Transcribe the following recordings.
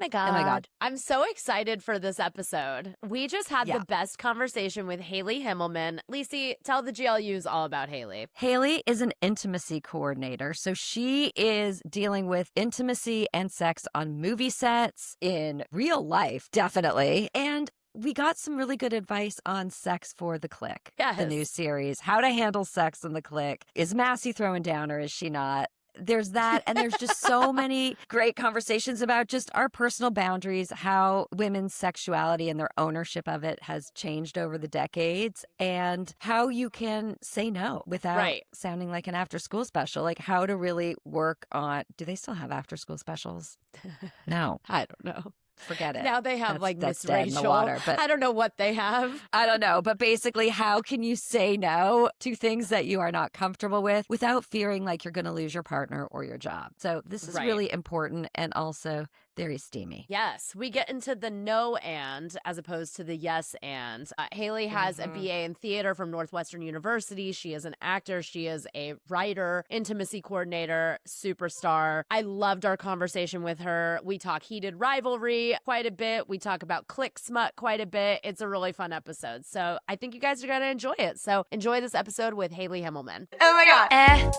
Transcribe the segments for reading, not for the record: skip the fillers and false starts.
EhMaGawd. I'm so excited for this episode. We just had the best conversation with Hayley Himmelman. Lisi, tell the GLUs all about Hayley. Hayley is an intimacy coordinator. So she is dealing with intimacy and sex on movie sets, in real life, definitely. And we got some really good advice on sex for the Clique, the new series. How to handle sex in the Clique. Is Massey throwing down or is she not? There's that. And there's just so many great conversations about just our personal boundaries, how women's sexuality and their ownership of it has changed over the decades, and how you can say no without sounding like an after school special, like how to really work on. Do they still have after school specials? No. I don't know. Forget it. Now they have that's Miss dead Rachel. In the water, but I don't know what they have. I don't know. But basically, how can you say no to things that you are not comfortable with without fearing like you're going to lose your partner or your job? So this is really important and also very steamy. Yes. We get into the no and as opposed to the yes and. Hayley has a BA in theater from Northwestern University. She is an actor. She is a writer, intimacy coordinator, superstar. I loved our conversation with her. We talk Heated Rivalry quite a bit. We talk about Clique smut quite a bit. It's a really fun episode. So I think you guys are going to enjoy it. So enjoy this episode with Hayley Himmelman. Oh my God.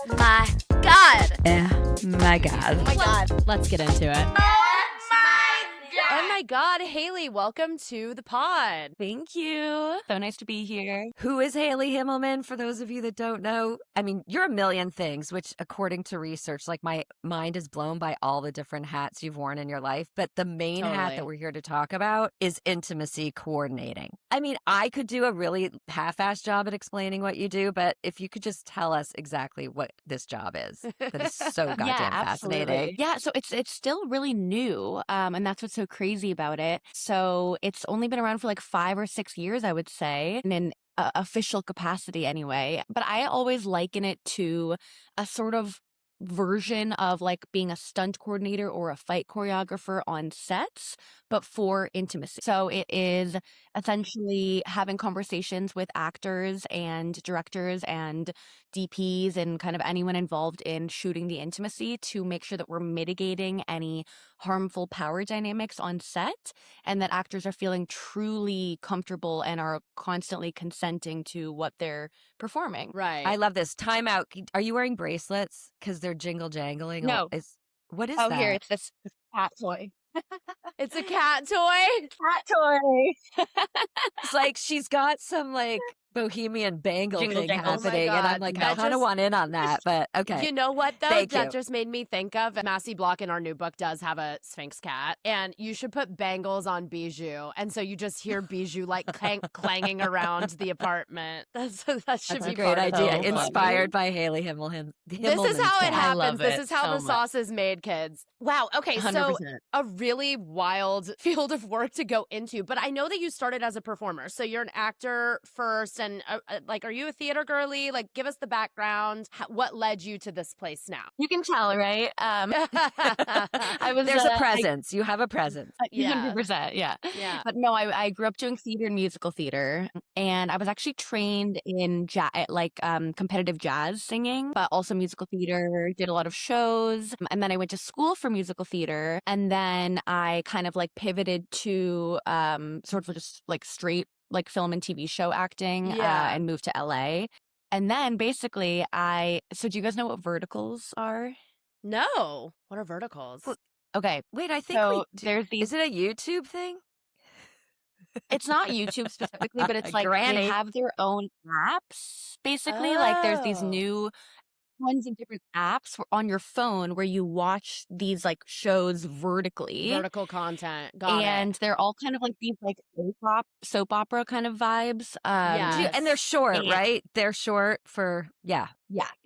EhMaGawd. EhMaGawd. Oh my God. Let's get into it. Oh my God, Hayley, welcome to the pod. Thank you. So nice to be here. Who is Hayley Himmelman? For those of you that don't know, I mean, you're a million things, which according to research, like my mind is blown by all the different hats you've worn in your life. But the main hat that we're here to talk about is intimacy coordinating. I mean, I could do a really half-assed job at explaining what you do, but if you could just tell us exactly what this job is, that is so goddamn fascinating. Yeah, so it's still really new, and that's what's so crazy about it. So it's only been around for like 5 or 6 years, I would say, in an official capacity anyway. But I always liken it to a sort of version of like being a stunt coordinator or a fight choreographer on sets, but for intimacy. So it is essentially having conversations with actors and directors and DPs and kind of anyone involved in shooting the intimacy to make sure that we're mitigating any harmful power dynamics on set and that actors are feeling truly comfortable and are constantly consenting to what they're performing. Right. I love this. Time out. Are you wearing bracelets? Because they're jingle jangling. No. What is that? Oh, here, it's this cat toy. It's a cat toy? Cat toy. It's like she's got some like bohemian bangle Jingle thing jangle. happening, Oh and I'm like, That I kind of just- want in on that, but okay. You know what, though? Thank That you. just made me think of Massey Block in our new book does have a Sphinx cat, and you should put bangles on Bijou, and so you just hear Bijou like clanging around the apartment. That should That's be a great part of idea. the book. Inspired by Hayley Himmelman. This is how it I happens. love This it is how so the much. sauce is made, kids. Wow. Okay, so 100%. a really wild field of work to go into, but I know that you started as a performer, so you're an actor first, and like, are you a theater girly? Like, give us the background. What led you to this place now? You can tell, right? I was. There's a presence. You have a presence. Yeah. 100%, yeah. Yeah. But no, I grew up doing theater and musical theater, and I was actually trained in competitive jazz singing, but also musical theater. Did a lot of shows, and then I went to school for musical theater, and then I kind of like pivoted to sort of just like straight like film and TV show acting, and moved to LA. And then basically so do you guys know what verticals are? No. What are verticals? Okay. Wait, I think So there's these. Is it a YouTube thing? It's not YouTube specifically, but it's like Granny. they have their own apps, basically. Like there's these Oh. new tons of different apps on your phone where you watch these like shows vertically. Vertical content. Got And it. they're all kind of like these like soap opera kind of vibes. Yeah. And they're short, and- right? They're short for, Yeah,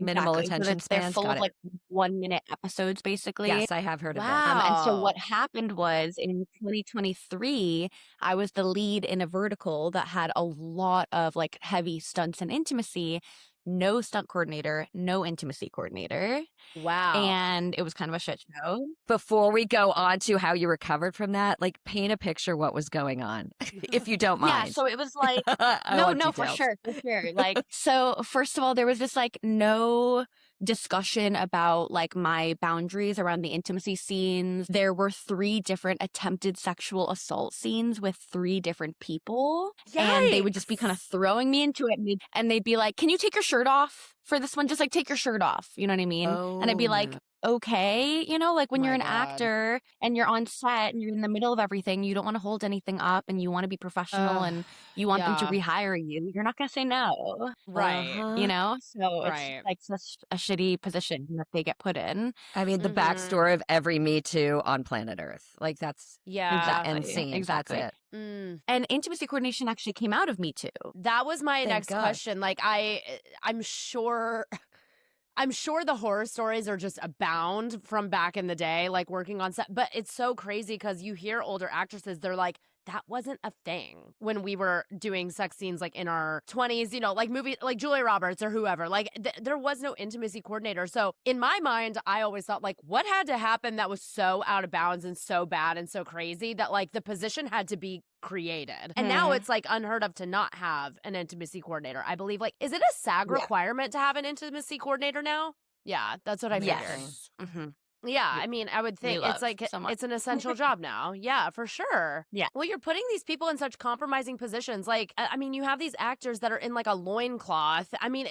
Minimal exactly. attention They're spans. full Got of it. like 1-minute episodes, basically. Yes, I have heard of Wow. that. And so what happened was in 2023, I was the lead in a vertical that had a lot of like heavy stunts and intimacy. No stunt coordinator, no intimacy coordinator. Wow. And it was kind of a shit show. Before we go on to how you recovered from that, like paint a picture what was going on, if you don't mind. Yeah, so it was like I no, want for details. sure, for sure. Like, so first of all, there was this like no discussion about like my boundaries around the intimacy scenes. There were 3 different attempted sexual assault scenes with 3 different people. And they would just be kind of throwing me into it. And they'd be like, can you take your shirt off for this one? Just like take your shirt off. You know what I mean? And I'd be like, okay, you know, like when you're an actor and you're on set and you're in the middle of everything, you don't want to hold anything up and you want to be professional and you want them to rehire you. You're not going to say no. Right. You know? So it's like such a shitty position that they get put in. I mean, the backstory of every Me Too on planet Earth. Like that's insane. Exactly. That's it. And intimacy coordination actually came out of Me Too. That was my next God. question. Like I'm sure the horror stories are just abound from back in the day, like working on set. But it's so crazy because you hear older actresses, they're like, that wasn't a thing when we were doing sex scenes like in our 20s, you know, like movie, like Julia Roberts or whoever. Like there was no intimacy coordinator. So in my mind, I always thought like what had to happen that was so out of bounds and so bad and so crazy that like the position had to be created. And now it's like unheard of to not have an intimacy coordinator. I believe like, is it a SAG requirement to have an intimacy coordinator now? Yeah, that's what I figured. Yes. Yeah, I mean, I would think it's like it's an essential job now. Yeah, for sure. Yeah. Well, you're putting these people in such compromising positions. Like, I mean, you have these actors that are in like a loincloth. I mean,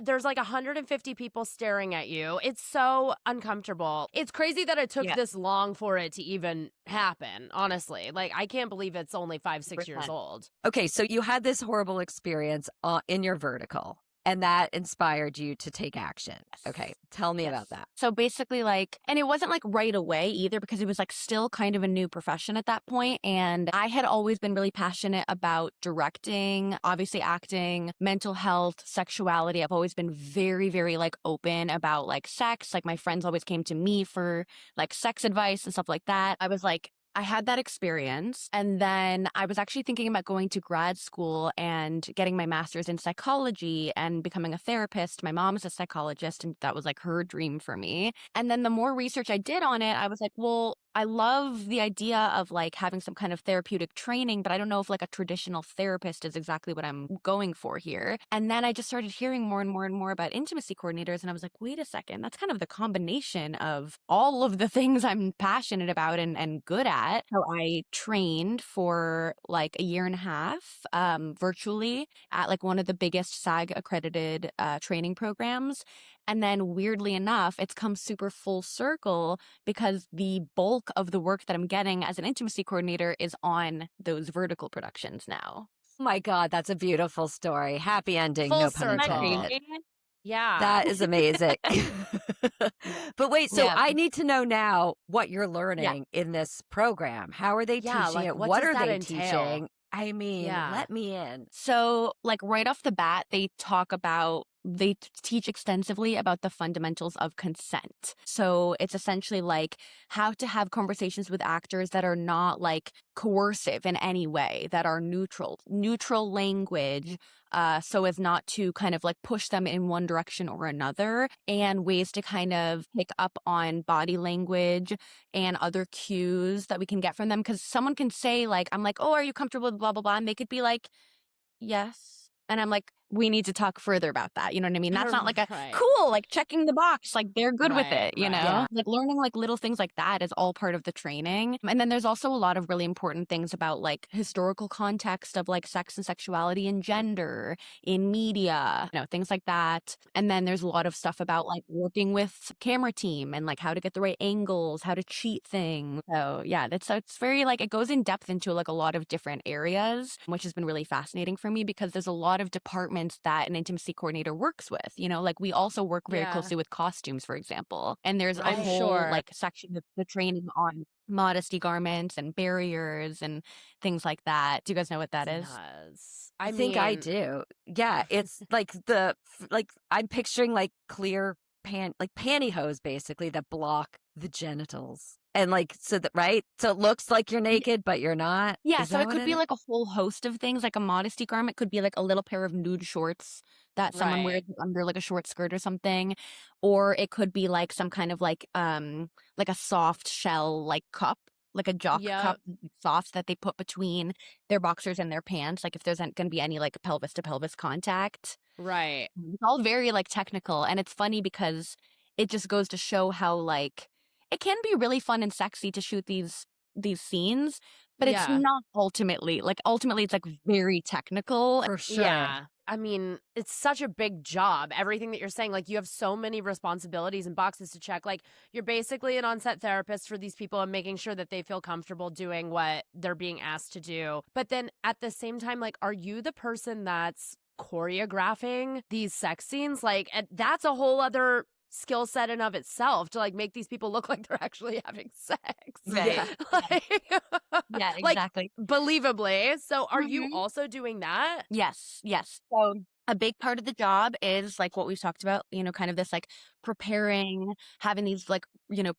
there's like 150 people staring at you. It's so uncomfortable. It's crazy that it took this long for it to even happen, honestly. Like, I can't believe it's only 5-6 years old. Okay, so you had this horrible experience in your vertical. And that inspired you to take action. Okay, tell me about that. So basically like, and it wasn't like right away either because it was like still kind of a new profession at that point. And I had always been really passionate about directing, obviously acting, mental health, sexuality. I've always been very, very like open about like sex. Like my friends always came to me for like sex advice and stuff like that. I was like, I had that experience. And then I was actually thinking about going to grad school and getting my master's in psychology and becoming a therapist. My mom is a psychologist and that was like her dream for me. And then the more research I did on it, I was like, well, I love the idea of like having some kind of therapeutic training, but I don't know if like a traditional therapist is exactly what I'm going for here. And then I just started hearing more and more and more about intimacy coordinators. And I was like, wait a second, that's kind of the combination of all of the things I'm passionate about and good at. So I trained for like a year and a half virtually at like one of the biggest SAG accredited training programs. And then weirdly enough, it's come super full circle because the bulk of the work that I'm getting as an intimacy coordinator is on those vertical productions now. Oh my God, that's a beautiful story. Happy ending, Full no pun circle. intended. Yeah. That is amazing. But wait, so I need to know now what you're learning in this program. How are they teaching like, it? what are does that they entail? teaching? I mean, let me in. So like right off the bat, they teach extensively about the fundamentals of consent. So it's essentially like how to have conversations with actors that are not like coercive in any way, that are neutral language, so as not to kind of like push them in one direction or another, and ways to kind of pick up on body language and other cues that we can get from them. Because someone can say like, I'm like, oh, are you comfortable with blah, blah, blah? And they could be like, yes. And I'm like, we need to talk further about that. You know what I mean? That's not like a cool, like checking the box, like they're good with it, you know? Yeah. Like learning like little things like that is all part of the training. And then there's also a lot of really important things about like historical context of like sex and sexuality and gender in media, you know, things like that. And then there's a lot of stuff about like working with camera team and like how to get the right angles, how to cheat things. So yeah, it's very like, it goes in depth into like a lot of different areas, which has been really fascinating for me because there's a lot of departments that an intimacy coordinator works with, you know, like we also work very closely with costumes, for example. And there's a whole like section of the training on modesty garments and barriers and things like that. Do you guys know what that is? I think I do. Yeah, it's like I'm picturing like clear pantyhose basically that block the genitals. And like, so that, right? So it looks like you're naked, but you're not. Yeah. So it could be like a whole host of things. Like a modesty garment could be like a little pair of nude shorts that someone wears under like a short skirt or something. Or it could be like some kind of like a soft shell, like cup, like a jock Yep. cup sauce that they put between their boxers and their pants, like if there's going to be any like pelvis to pelvis contact. Right. It's all very like technical, and it's funny because it just goes to show how like it can be really fun and sexy to shoot these scenes, but it's Yeah. not ultimately. Like ultimately it's like very technical. For sure. Yeah. I mean, it's such a big job. Everything that you're saying, like you have so many responsibilities and boxes to check. Like you're basically an on-set therapist for these people and making sure that they feel comfortable doing what they're being asked to do. But then at the same time, like, are you the person that's choreographing these sex scenes? Like, that's a whole other skill set in of itself to like make these people look like they're actually having sex. Right. Yeah. Like, Yeah, like exactly. believably. So are you Mhm. also doing that? Yes, yes. So a big part of the job is like what we've talked about, kind of this like preparing, having these like,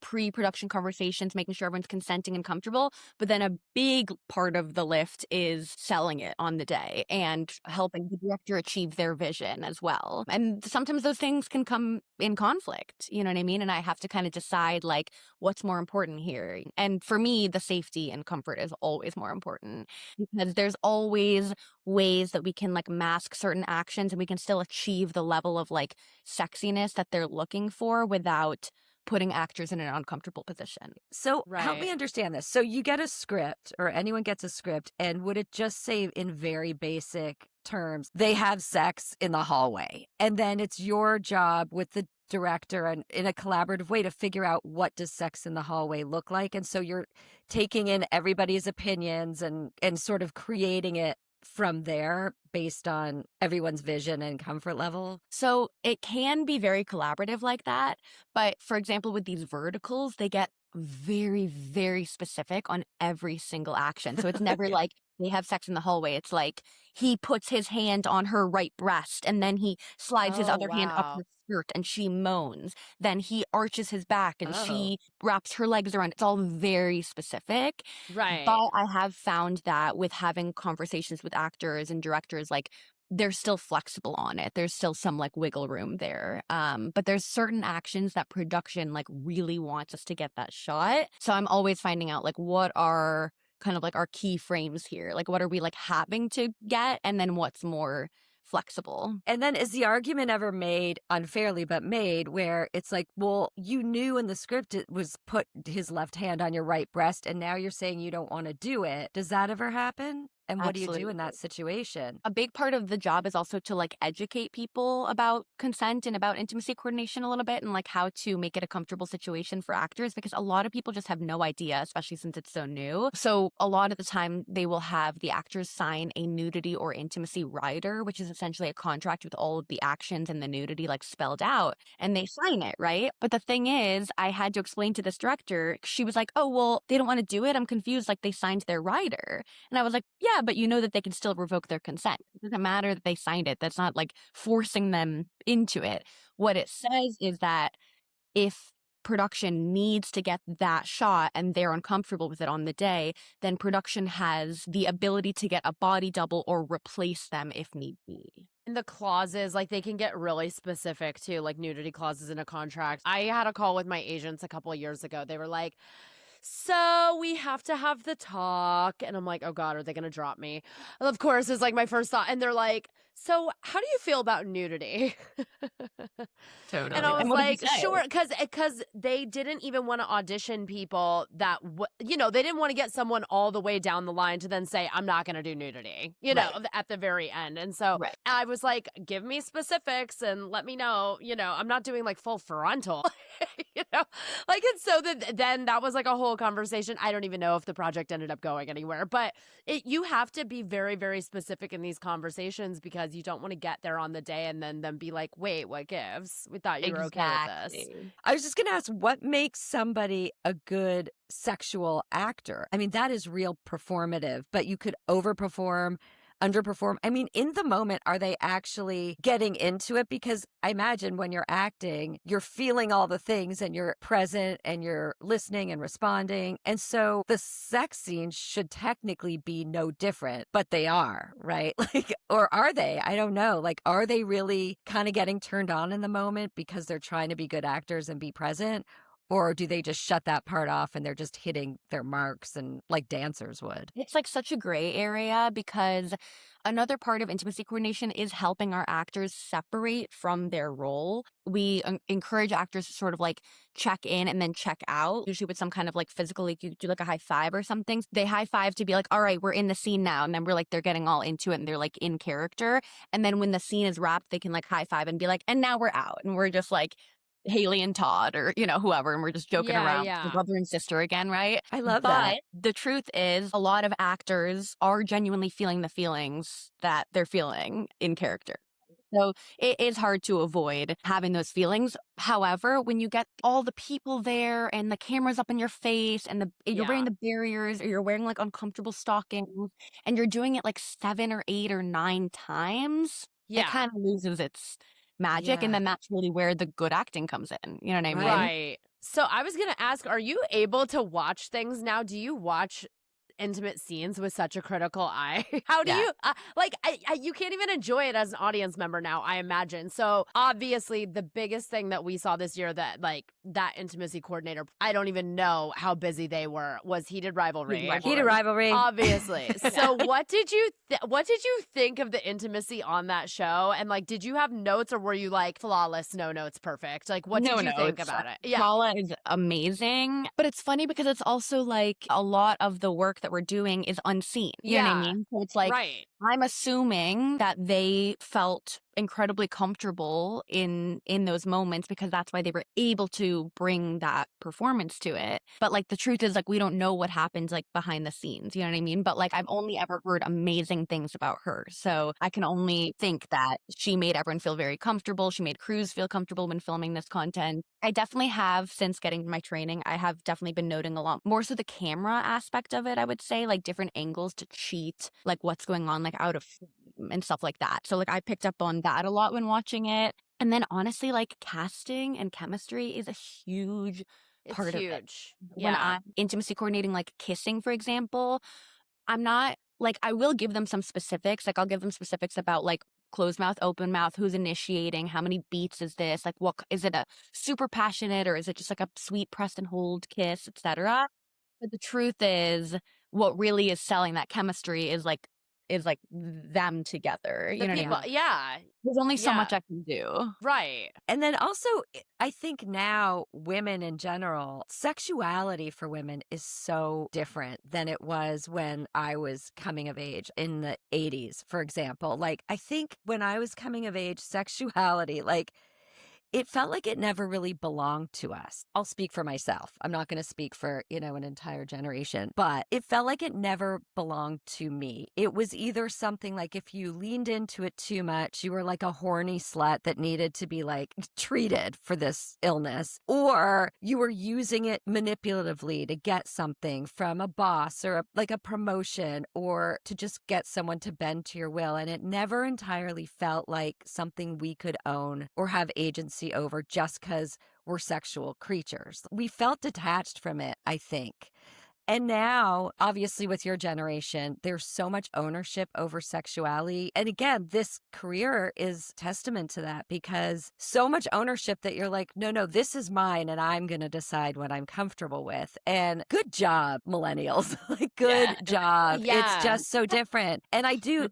pre-production conversations, making sure everyone's consenting and comfortable. But then a big part of the lift is selling it on the day and helping the director achieve their vision as well. And sometimes those things can come in conflict, you know what I mean? And I have to kind of decide like what's more important here. And for me, the safety and comfort is always more important because there's always ways that we can like mask certain actions and we can still achieve the level of like sexiness that they're looking for without putting actors in an uncomfortable position. So help me Right. understand this. So you get a script, or anyone gets a script, and would it just say in very basic terms, they have sex in the hallway? And then it's your job with the director and in a collaborative way to figure out what does sex in the hallway look like. And so you're taking in everybody's opinions and sort of creating it from there based on everyone's vision and comfort level. So it can be very collaborative like that. But for example, with these verticals, they get very, very specific on every single action. So it's never like they have sex in the hallway. It's like he puts his hand on her right breast and then he slides his Oh, other hand up wow. her skirt and she moans. Then he arches his back and Oh. she wraps her legs around. It's all very specific. Right. But I have found that with having conversations with actors and directors, like they're still flexible on it. There's still some like wiggle room there. But there's certain actions that production like really wants us to get that shot. So I'm always finding out like what are kind of like our key frames here. Like what are we like having to get and then what's more flexible. And then is the argument ever made, unfairly but made, where it's like, well, you knew in the script it was put his left hand on your right breast and now you're saying you don't want to do it. Does that ever happen? And what do you do in that situation? A big part of the job is also to like educate people about consent and about intimacy coordination a little bit and like how to make it a comfortable situation for actors because a lot of people just have no idea, especially since it's so new. So a lot of the time they will have the actors sign a nudity or intimacy rider, which is essentially a contract with all of the actions and the nudity like spelled out, and they sign it, right? But the thing is, I had to explain to this director, she was like, oh, well, they don't want to do it. I'm confused. Like they signed their rider. And I was like, yeah, but you know that they can still revoke their consent. It doesn't matter that they signed it. That's not like forcing them into it. What it says is that if production needs to get that shot and they're uncomfortable with it on the day, then production has the ability to get a body double or replace them if need be. And the clauses, like they can get really specific too, like nudity clauses in a contract. I had a call with my agents a couple of years ago. They were like, so we have to have the talk. And I'm like, oh God, are they going to drop me? And of course, is like my first thought. And they're like, so how do you feel about nudity? Totally. And I was And what did you like, say? sure, because they didn't even want to audition people that, they didn't want to get someone all the way down the line to then say, I'm not going to do nudity, Right. at the very end. And so Right. I was like, give me specifics and let me know, I'm not doing like full frontal, like, and so then that was like a whole conversation. I don't even know if the project ended up going anywhere, but you have to be very, very specific in these conversations because you don't want to get there on the day and then them be like, wait, what gives? We thought you were okay with this. Exactly. I was just going to ask, what makes somebody a good sexual actor? I mean, that is real performative, but you could overperform, underperform. I mean, in the moment, are they actually getting into it? Because I imagine when you're acting, you're feeling all the things and you're present and you're listening and responding. And so the sex scenes should technically be no different, but they are, right? Like, or are they? I don't know. Like, are they really kind of getting turned on in the moment because they're trying to be good actors and be present? Or do they just shut that part off and they're just hitting their marks and like dancers would? It's like such a gray area because another part of intimacy coordination is helping our actors separate from their role. We encourage actors to sort of like check in and then check out, usually with some kind of like physical, like you do like a high five or something. They high five to be like, all right, we're in the scene now. And then we're like, they're getting all into it and they're like in character. And then when the scene is wrapped, they can like high five and be like, and now we're out. And we're just like, Hayley and Todd or, whoever. And we're just joking around. Yeah. Brother and sister again, right? I love that. But the truth is a lot of actors are genuinely feeling the feelings that they're feeling in character. So it is hard to avoid having those feelings. However, when you get all the people there and the camera's up in your face and you're wearing the barriers or you're wearing like uncomfortable stockings and you're doing it like 7 or 8 or 9 times, it kind of loses its magic. And then that's really where the good acting comes in. You know what I mean? Right. So I was going to ask, are you able to watch things now? Do you watch intimate scenes with such a critical eye? How do you you can't even enjoy it as an audience member now, I imagine. So obviously the biggest thing that we saw this year that intimacy coordinator, I don't even know how busy they were, was Heated Rivalry. Heated Rivalry. Obviously. So what did you think of the intimacy on that show? And like, did you have notes or were you like flawless, no notes, perfect? Like what did you think about it? Yeah. Paula is amazing. But it's funny because it's also like a lot of the work that we're doing is unseen. You know what I mean? So it's like, I'm assuming that they felt incredibly comfortable in those moments because that's why they were able to bring that performance to it. But like the truth is like we don't know what happens like behind the scenes, you know what I mean? But like I've only ever heard amazing things about her. So I can only think that she made everyone feel very comfortable. She made crews feel comfortable when filming this content. I definitely have, since getting my training, I have definitely been noting a lot more so the camera aspect of it, I would say, like different angles to cheat, like what's going on, like out of frame and stuff like that. So like I picked up on that a lot when watching it. And then honestly, like casting and chemistry is a huge part of it. When I'm intimacy coordinating, like kissing, for example, I'm not like, I will give them some specifics. Like I'll give them specifics about like closed mouth, open mouth, who's initiating, how many beats is this, like what is it, a super passionate or is it just like a sweet press and hold kiss, etc. But the truth is what really is selling that chemistry is like them together. You know what I mean? Yeah. There's only so much I can do. Right. And then also, I think now women in general, sexuality for women is so different than it was when I was coming of age in the 80s, for example. Like, I think when I was coming of age, sexuality, like, it felt like it never really belonged to us. I'll speak for myself. I'm not going to speak for, an entire generation, but it felt like it never belonged to me. It was either something like if you leaned into it too much, you were like a horny slut that needed to be like treated for this illness, or you were using it manipulatively to get something from a boss or like a promotion or to just get someone to bend to your will. And it never entirely felt like something we could own or have agency over just because we're sexual creatures. We felt detached from it, I think. And now, obviously, with your generation, there's so much ownership over sexuality. And again, this career is testament to that because so much ownership that you're like, no, this is mine and I'm going to decide what I'm comfortable with. And good job, millennials. Like, good job. Yeah. It's just so different. And I do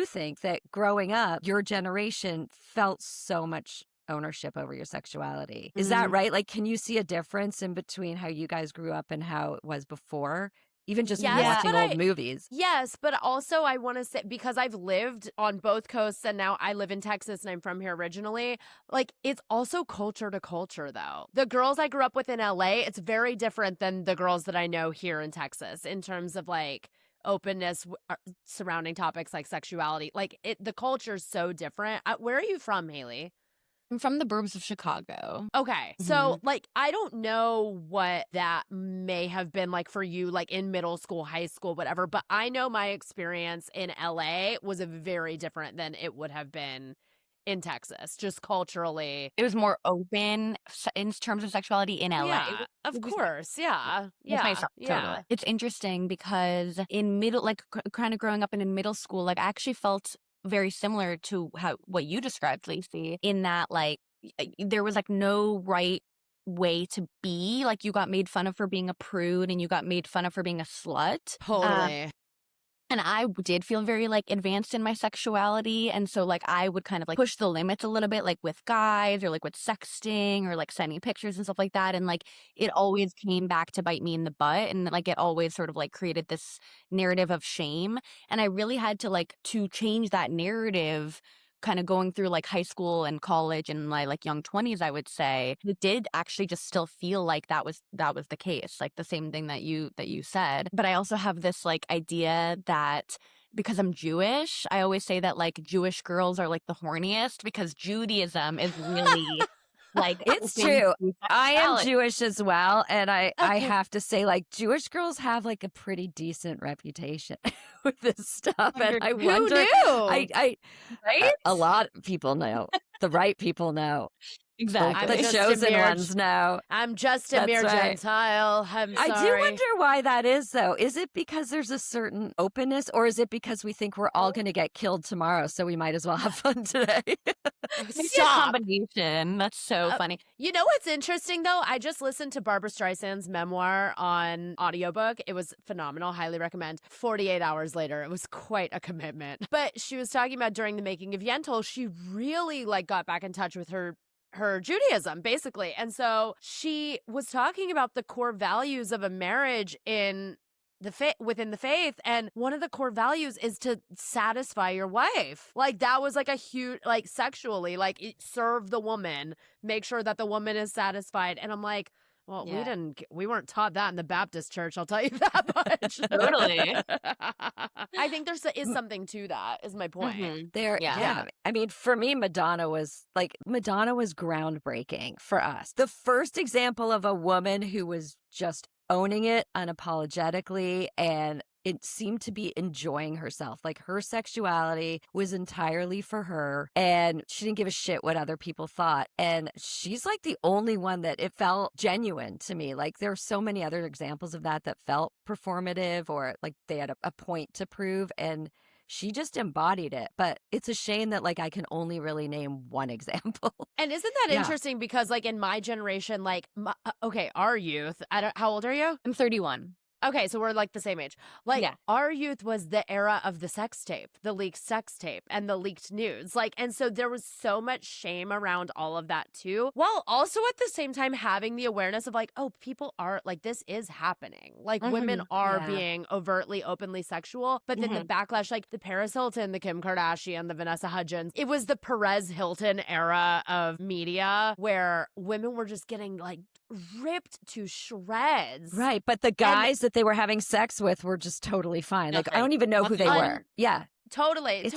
think that growing up, your generation felt so much ownership over your sexuality. Is that right? Like, can you see a difference in between how you guys grew up and how it was before? Even just watching old movies. Yes, but also I want to say, because I've lived on both coasts and now I live in Texas and I'm from here originally, like it's also culture to culture though. The girls I grew up with in LA, it's very different than the girls that I know here in Texas in terms of like openness surrounding topics like sexuality. Like the culture's so different. Where are you from, Hayley? I'm from the burbs of Chicago. Okay. So, like, I don't know what that may have been like for you, like in middle school, high school, whatever, but I know my experience in LA was very different than it would have been in Texas, just culturally. It was more open in terms of sexuality in LA. Yeah, of course. Yeah. Totally. It's interesting because in middle, like kind of growing up in middle school, like I actually felt very similar to what you described, Lisi, in that like there was like no right way to be. Like, you got made fun of for being a prude and you got made fun of for being a slut. Totally. And I did feel very, like, advanced in my sexuality. And so, like, I would kind of, like, push the limits a little bit, like, with guys or, like, with sexting or, like, sending pictures and stuff like that. And, like, it always came back to bite me in the butt. And, like, it always sort of, like, created this narrative of shame. And I really had to, like, to change that narrative kind of going through, like, high school and college and my, like, young 20s, I would say. It did actually just still feel like that was the case, like, the same thing that you said. But I also have this, like, idea that because I'm Jewish, I always say that, like, Jewish girls are, like, the horniest because Judaism is really, like, It's open true. to I am sexuality. Jewish as well, and I have to say, like, Jewish girls have like a pretty decent reputation with this stuff, and I Who wonder. knew? I Right? a lot of people know. The right people know. Exactly. The just a chosen mere- ones know. I'm just a That's mere right. Gentile. I'm sorry. I do wonder why that is, though. Is it because there's a certain openness, or is it because we think we're all going to get killed tomorrow, so we might as well have fun today? Maybe a Stop. combination. That's so funny. You know what's interesting, though? I just listened to Barbara Streisand's memoir on audiobook. It was phenomenal. Highly recommend. 48 hours later, it was quite a commitment. But she was talking about during the making of Yentl, she really, like, got back in touch with her Judaism, basically. And so she was talking about the core values of a marriage in the within the faith, and one of the core values is to satisfy your wife. Like, that was like a huge, like, sexually, like, serve the woman, make sure that the woman is satisfied. And I'm like, well, Yeah. we weren't taught that in the Baptist church, I'll tell you that much. Totally. I think is something to that, is my point. Mhm. There, Yeah. yeah. I mean, for me, Madonna was groundbreaking for us. The first example of a woman who was just owning it unapologetically, and it seemed to be enjoying herself. Like, her sexuality was entirely for her, and she didn't give a shit what other people thought. And she's like the only one that it felt genuine to me. Like, there are so many other examples of that felt performative, or like they had a point to prove, and she just embodied it. But it's a shame that, like, I can only really name one example. And isn't that Yeah. interesting? Because, like, in my generation, like, okay, our youth, how old are you? I'm 31. Okay, so we're like the same age. Like, Yeah. our youth was the era of the sex tape, the leaked sex tape, and the leaked nudes. Like, and so there was so much shame around all of that too, while also at the same time having the awareness of, like, oh, people are, like, this is happening. Like, women are Yeah. being overtly, openly sexual. But then the backlash, like the Paris Hilton, the Kim Kardashian, the Vanessa Hudgens, it was the Perez Hilton era of media where women were just getting, like, ripped to shreds. Right. But the guys that they were having sex with were just totally fine. Like, I don't even know who they were. Yeah. Totally.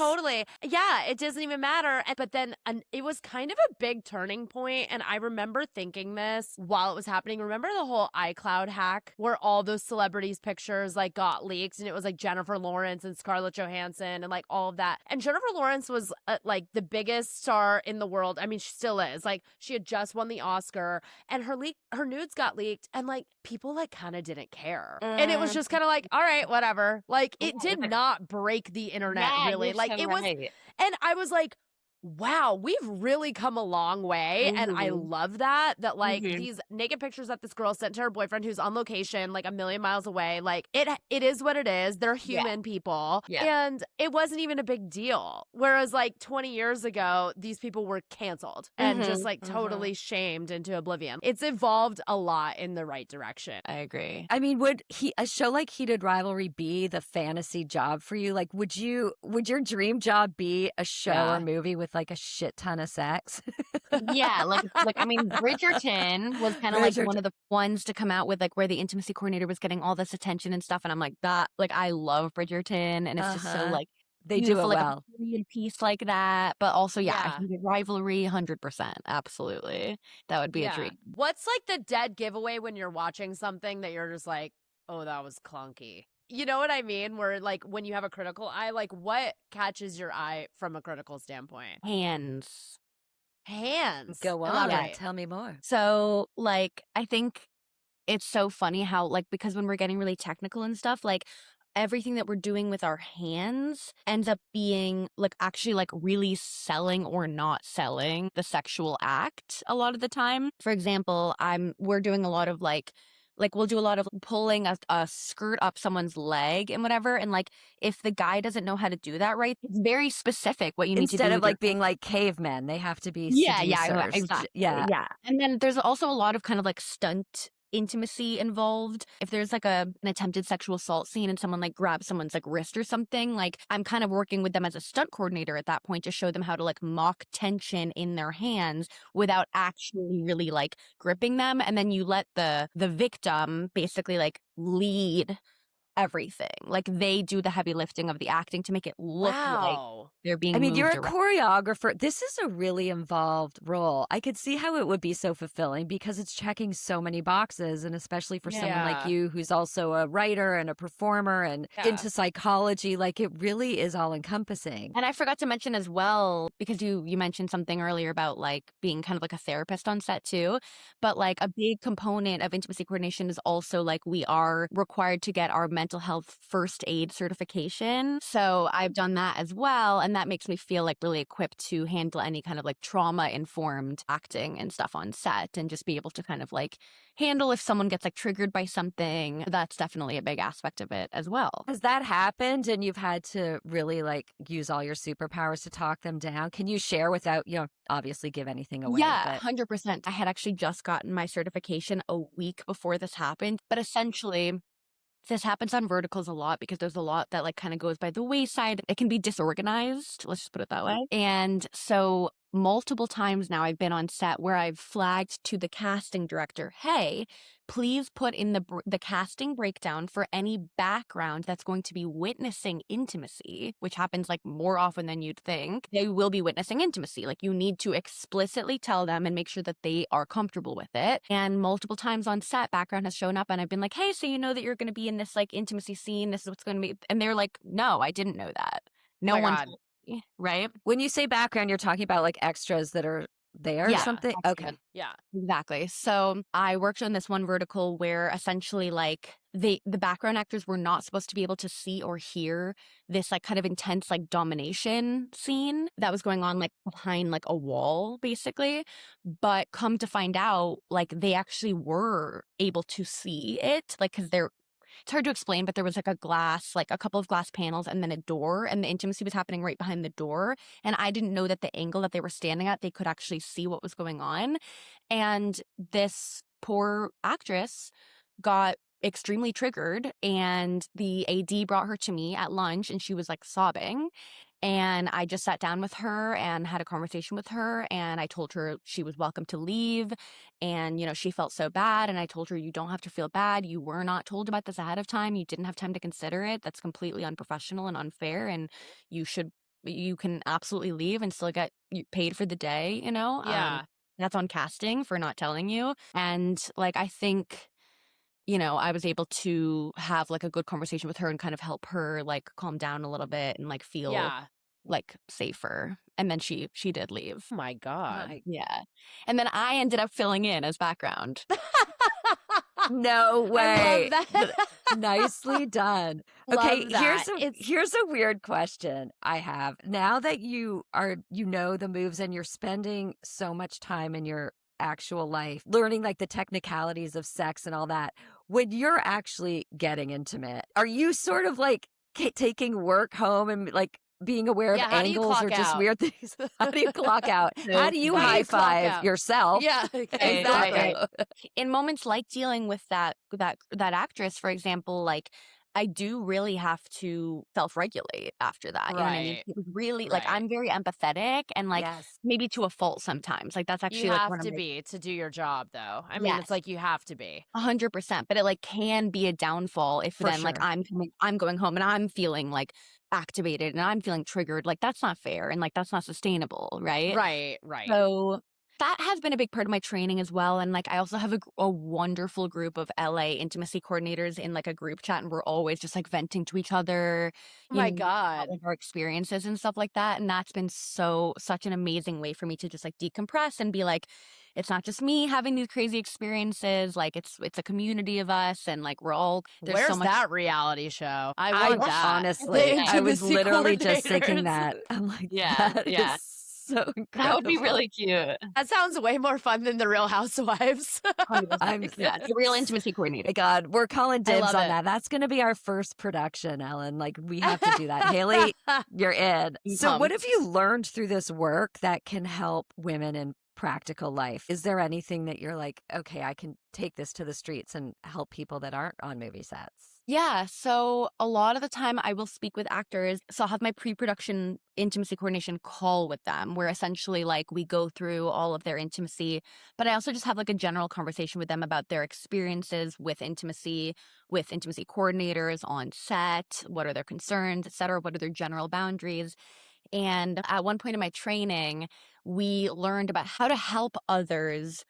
Yeah, it doesn't even matter. But then it was kind of a big turning point. And I remember thinking this while it was happening. Remember the whole iCloud hack where all those celebrities' pictures, like, got leaked, and it was like Jennifer Lawrence and Scarlett Johansson and, like, all of that. And Jennifer Lawrence was like the biggest star in the world. I mean, she still is. Like, she had just won the Oscar, and her nudes got leaked, and, like, people, like, kind of didn't care. And it was just kind of like, all right, whatever. Like, it did not break the internet. Really, you're like, so it was, right. and I was like, wow, we've really come a long way. And I love that like, these naked pictures that this girl sent to her boyfriend who's on location, like, a million miles away, like, it is what it is. They're human people. Yeah. And it wasn't even a big deal. Whereas, like, 20 years ago, these people were canceled and just, like, totally shamed into oblivion. It's evolved a lot in the right direction. I agree. I mean, would a show like Heated Rivalry be the fantasy job for you? Like, would your dream job be a show or movie with, like, a shit ton of sex? Yeah, like I mean, Bridgerton was kind of like one of the ones to come out with, like, where the intimacy coordinator was getting all this attention and stuff, and I'm like, that, like, I love Bridgerton, and it's just so, like, they do it like, well. a period piece like that, but also, Yeah. I think Rivalry, 100%, absolutely, that would be a dream. What's, like, the dead giveaway when you're watching something that you're just like, oh, that was clunky? You know what I mean? Where, like, when you have a critical eye, like, what catches your eye from a critical standpoint? Hands. Go on. Elaborate. Tell me more. So, like, I think it's so funny how, like, because when we're getting really technical and stuff, like, everything that we're doing with our hands ends up being like actually like really selling or not selling the sexual act a lot of the time. For example, we're doing a lot of like we'll do a lot of pulling a skirt up someone's leg and whatever. And like if the guy doesn't know how to do that right, it's very specific what you need to do. Instead of with your like being like cavemen, they have to be yeah, seducers. exactly. Yeah. Yeah. And then there's also a lot of kind of like stunt intimacy involved. If there's like an attempted sexual assault scene and someone like grabs someone's like wrist or something, like I'm kind of working with them as a stunt coordinator at that point to show them how to like mock tension in their hands without actually really like gripping them. And then you let the victim basically like lead everything. Like they do the heavy lifting of the acting to make it look like Wow. they're being I mean, you're moved a around. choreographer. This is a really involved role. I could see how it would be so fulfilling because it's checking so many boxes. And especially for someone like Yeah. you, who's also a writer and a performer and Yeah. into psychology, like it really is all encompassing. And I forgot to mention as well, because you mentioned something earlier about like being kind of like a therapist on set too, but like a big component of intimacy coordination is also like we are required to get our mental health first aid certification. So I've done that as well. And that makes me feel like really equipped to handle any kind of like trauma informed acting and stuff on set and just be able to kind of like handle if someone gets like triggered by something. That's definitely a big aspect of it as well. Has that happened and you've had to really like use all your superpowers to talk them down? Can you share without, obviously give anything away? Yeah, But 100%. I had actually just gotten my certification a week before this happened, but essentially this happens on verticals a lot because there's a lot that like kind of goes by the wayside. It can be disorganized, let's just put it that way. And so multiple times now I've been on set where I've flagged to the casting director, hey, please put in the casting breakdown for any background that's going to be witnessing intimacy, which happens like more often than you'd think. They will be witnessing intimacy. Like you need to explicitly tell them and make sure that they are comfortable with it. And multiple times on set, background has shown up and I've been like, hey, so you know that you're going to be in this like intimacy scene. This is what's going to be. And they're like, no, I didn't know that. No my one God. told me, right? when you say background, you're talking about like extras that are there or Yeah, something? extras. Okay. Yeah. Exactly. So I worked on this one vertical where essentially like the background actors were not supposed to be able to see or hear this like kind of intense like domination scene that was going on like behind like a wall basically. But come to find out, like they actually were able to see it, like because it's hard to explain, but there was like a couple of glass panels and then a door, and the intimacy was happening right behind the door. And I didn't know that the angle that they were standing at, they could actually see what was going on. And this poor actress got extremely triggered, and the AD brought her to me at lunch and she was like sobbing. And I just sat down with her and had a conversation with her. And I told her she was welcome to leave. And, she felt so bad. And I told her, you don't have to feel bad. You were not told about this ahead of time. You didn't have time to consider it. That's completely unprofessional and unfair. And you can absolutely leave and still get paid for the day, Yeah. That's on casting for not telling you. And like, I think I was able to have like a good conversation with her and kind of help her like calm down a little bit and like feel Yeah. like safer. And then she did leave. Oh my God. Yeah. And then I ended up filling in as background. No way. I love that. Nicely done. Love Okay, that. here's a weird question I have. Now that you know the moves and you're spending so much time in your actual life learning like the technicalities of sex and all that, when you're actually getting intimate, are you sort of like taking work home and like being aware Yeah, of how do you angles clock or just out? weird things? How do you clock out? How do you How do high you clock five out? yourself? Yeah. Exactly. In moments like dealing with that actress, for example, like I do really have to self-regulate after that. You know what I mean? Right. It was really like Right. I'm very empathetic and like Yes. maybe to a fault sometimes. Like that's actually You like have one of to my be to do your job, though. I mean, Yes. it's like you have to be. 100%, but it like can be a downfall if For then like sure. I'm going home and I'm feeling like activated and I'm feeling triggered. Like that's not fair and like that's not sustainable, right? Right. Right. So That has been a big part of my training as well. And like, I also have a wonderful group of LA intimacy coordinators in like a group chat, and we're always just like venting to each other, Oh my about God. like, our experiences and stuff like that. And that's been such an amazing way for me to just like decompress and be like, it's not just me having these crazy experiences. Like it's a community of us, and like there's Where's so much. that reality show? I want that. Honestly, I was Intimacy literally just thinking coordinators. that. I'm like, Yeah, that yeah. is so incredible. That would be really cute. That sounds way more fun than the Real Housewives. 100%. Yeah, the real intimacy coordinator. My God, we're calling I dibs love on it. that. That's going to be our first production, Ellen. Like, we have to do that. Haley, you're in. I'm So, what pumped. have you learned through this work that can help women in practical life? Is there anything that you're like, okay, I can take this to the streets and help people that aren't on movie sets? Yeah, so a lot of the time I will speak with actors. So I'll have my pre-production intimacy coordination call with them, where essentially like we go through all of their intimacy, but I also just have like a general conversation with them about their experiences with intimacy coordinators on set, what are their concerns, et cetera, what are their general boundaries. And at one point in my training, we learned about how to help others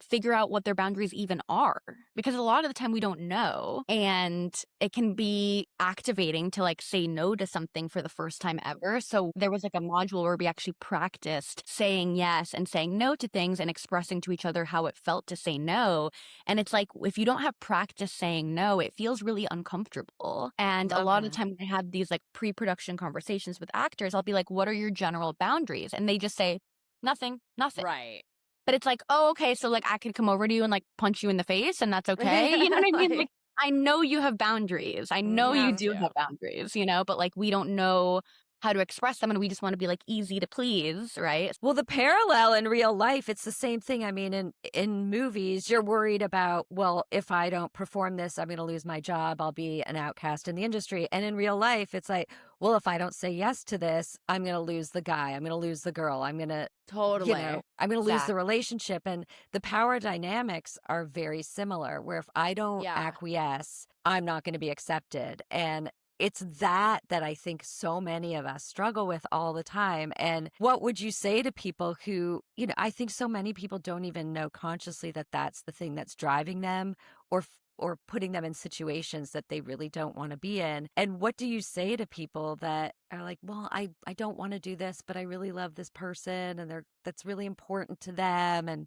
figure out what their boundaries even are, because a lot of the time we don't know, and it can be activating to like say no to something for the first time ever. So there was like a module where we actually practiced saying yes and saying no to things and expressing to each other how it felt to say no. And it's like, if you don't have practice saying no, it feels really uncomfortable. And a Love lot of that. the time when I have these like pre-production conversations with actors, I'll be like, what are your general boundaries? And they just say nothing. Right. But it's like, oh, okay, so like I could come over to you and like punch you in the face and that's okay. You know what I mean? Like, Like, I know you have boundaries. I know you you have do to. have boundaries, but like we don't know how to express them, and we just want to be like easy to please, right? Well, the parallel in real life, it's the same thing. I mean, in movies, you're worried about, well, if I don't perform this, I'm going to lose my job. I'll be an outcast in the industry. And in real life, it's like, well, if I don't say yes to this, I'm going to lose the guy. I'm going to lose the girl. I'm going to, Totally. I'm going to lose the relationship. And the power dynamics are very similar, where if I don't Yeah. acquiesce, I'm not going to be accepted. And it's that I think so many of us struggle with all the time. And what would you say to people who, I think so many people don't even know consciously that that's the thing that's driving them or putting them in situations that they really don't want to be in. And what do you say to people that are like, well, I don't want to do this, but I really love this person and that's really important to them. And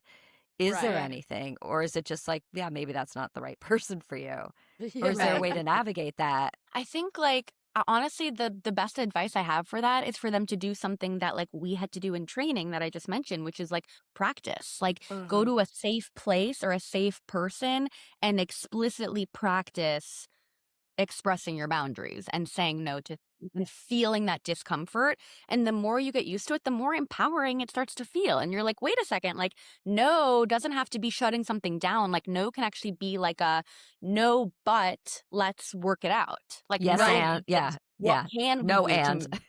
is there Right. anything, or is it just like, yeah, maybe that's not the right person for you? Yeah. Or is there a Right. way to navigate that? I think like honestly the best advice I have for that is for them to do something that like we had to do in training that I just mentioned, which is like practice. Like go to a safe place or a safe person and explicitly practice expressing your boundaries and saying no to and feeling that discomfort. And the more you get used to it, the more empowering it starts to feel. And you're like, wait a second, like no doesn't have to be shutting something down. Like no can actually be like a no, but let's work it out. Like Yes, no, and but what can we no, do to and move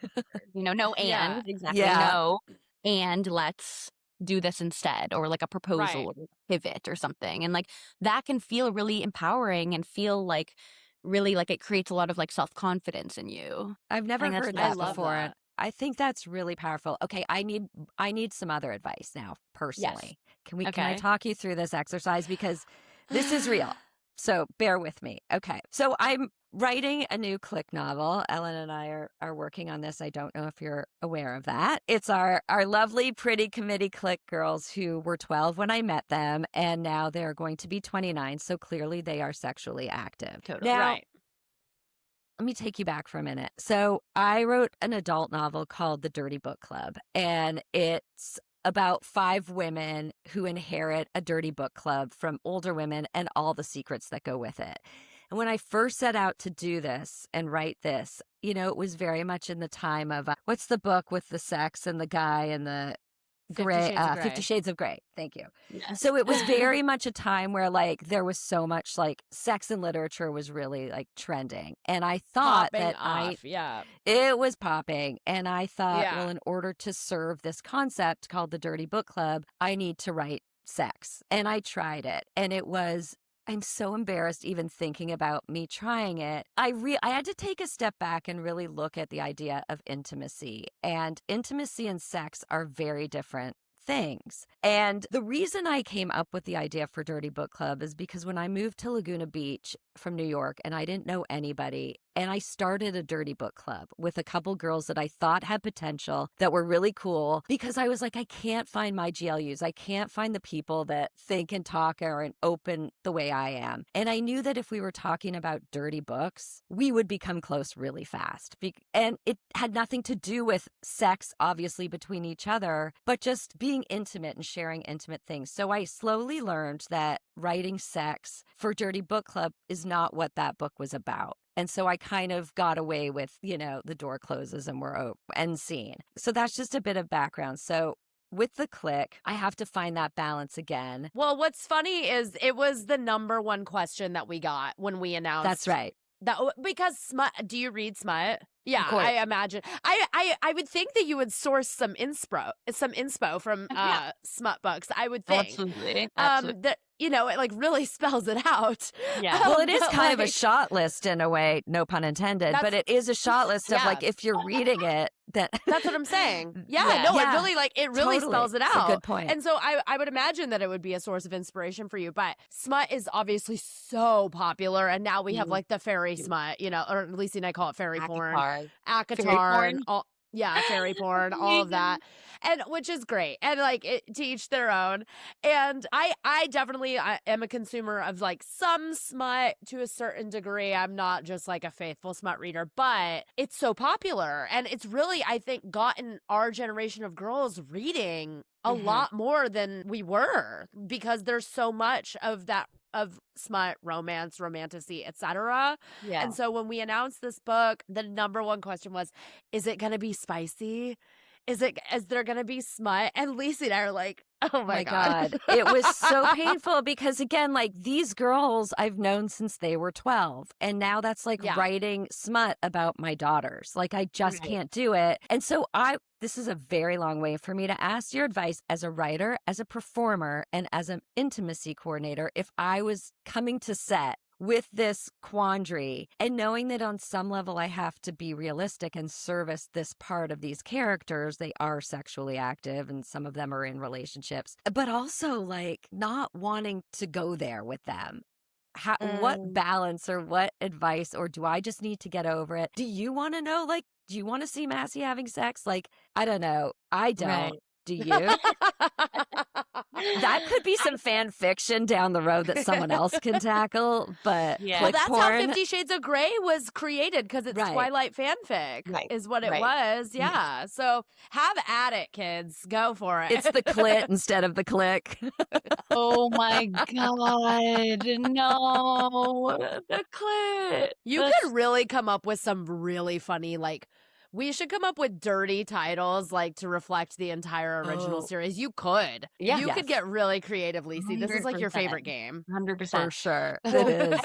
forward? No, Yeah. and exactly Yeah. no, and let's do this instead, or like a proposal Right. or pivot or something. And like that can feel really empowering and feel like really like it creates a lot of like self-confidence in you. I've never think that's heard the I that best love before. that. I think that's really powerful. Okay, I need some other advice now, personally. Can I Okay. talk you through this exercise, because this is real. So bear with me. Okay. So I'm writing a new Clique novel. Ellen and I are working on this. I don't know if you're aware of that. It's our lovely, pretty committee Clique girls who were 12 when I met them, and now they're going to be 29. So clearly they are sexually active. Totally. Now, Right. let me take you back for a minute. So I wrote an adult novel called The Dirty Book Club, and it's about 5 women who inherit a dirty book club from older women and all the secrets that go with it. And when I first set out to do this and write this, it was very much in the time of what's the book with the sex and the guy and the 50 gray, Shades of Grey. 50 Shades of Grey. Thank you. Yes. So it was very much a time where like there was so much like sex and literature was really like trending. And I thought Popping that off. Yeah. it was popping. And I thought, Yeah. well, in order to serve this concept called the Dirty Book Club, I need to write sex. And I tried it. And I'm so embarrassed even thinking about me trying it. I had to take a step back and really look at the idea of intimacy. And intimacy and sex are very different things. And the reason I came up with the idea for Dirty Book Club is because when I moved to Laguna Beach from New York and I didn't know anybody, and I started a dirty book club with a couple girls that I thought had potential, that were really cool, because I was like, I can't find my GLUs. I can't find the people that think and talk and open the way I am. And I knew that if we were talking about dirty books, we would become close really fast. And it had nothing to do with sex, obviously, between each other, but just being intimate and sharing intimate things. So I slowly learned that writing sex for Dirty Book Club is not what that book was about. And so I kind of got away with, the door closes and we're open and scene. So that's just a bit of background. So with the Clique, I have to find that balance again. Well, what's funny is it was the number one question that we got when we announced. That's right. Because smut. Do you read smut? Yeah, I imagine. I would think that you would source some inspo from smut books. I would think. Absolutely. That it like really spells it out. Yeah. Well, it is kind of a shot list in a way, no pun intended, but it is a shot list of like if you're reading it, that's what I'm saying. It really totally spells it out. That's a good point. And so I would imagine that it would be a source of inspiration for you. But smut is obviously so popular, and now we have like the fairy smut, or Lisi and I call it fairy porn. ACOTAR, and all, fairy porn, all of that, and which is great, and like to each their own. And I definitely am a consumer of like some smut to a certain degree. I'm not just like a faithful smut reader, but it's so popular, and it's really, I think, gotten our generation of girls reading a lot more than we were, because there's so much of that, of smut, romance, romantasy, etc. Yeah. And so when we announced this book, the number one question was, is it going to be spicy? Is there going to be smut? And Lisi and I are like, oh my God. It was so painful because, again, like these girls I've known since they were 12. And now that's like writing smut about my daughters. Like I just can't do it. And so this is a very long way for me to ask your advice as a writer, as a performer, and as an intimacy coordinator. If I was coming to set with this quandary and knowing that on some level I have to be realistic and service this part of these characters, they are sexually active and some of them are in relationships, but also like not wanting to go there with them. What balance or what advice, or do I just need to get over it? Do you want to know, like, do you want to see Massey having sex? Like, I don't know. I don't. Right. Do you? That could be some fan fiction down the road that someone else can tackle, but well, that's how 50 Shades of Grey was created, because it's Twilight fanfic, is what it was. Yeah. So have at it, kids. Go for it. It's the clit instead of the Clique. Oh my God. No. The clit. You could really come up with some really funny, like, we should come up with dirty titles, like, to reflect the entire original series. You could. Yeah. You could get really creative, Lisi. This is like your favorite game. 100%. For sure. It is.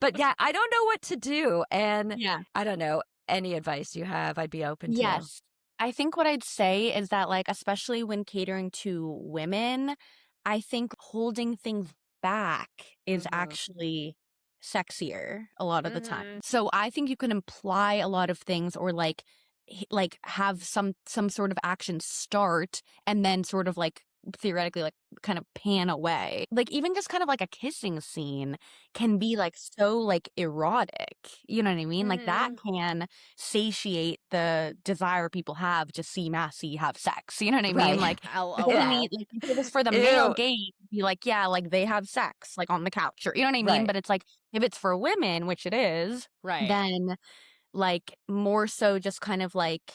But yeah, I don't know what to do. And I don't know. Any advice you have, I'd be open to. Yes. I think what I'd say is that, like, especially when catering to women, I think holding things back is actually sexier a lot of the time. So I think you can imply a lot of things, or like have some sort of action start and then sort of like theoretically like kind of pan away. Like even just kind of like a kissing scene can be like so like erotic, you know what I mean? Like that can satiate the desire people have to see Massey have sex, you know what I mean? Like if it was for the male gaze, be like, yeah, like they have sex like on the couch, or you know what I mean? But it's like if it's for women, which it is, then like more so just kind of like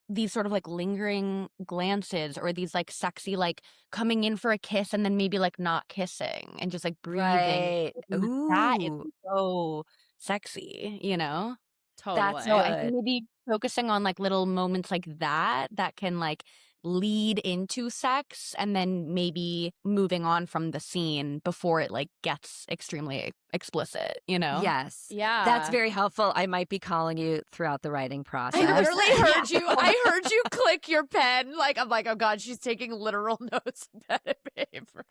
these sort of like lingering glances, or these like sexy like coming in for a kiss and then maybe like not kissing and just like breathing. Ooh. That is so sexy, you know? Totally. That's so I think maybe focusing on like little moments like that can like lead into sex, and then maybe moving on from the scene before it like gets extremely explicit, you know? Yes. Yeah. That's very helpful. I might be calling you throughout the writing process. I literally heard you. I heard you click your pen. Like, I'm like, oh God, she's taking literal notes, pen and paper.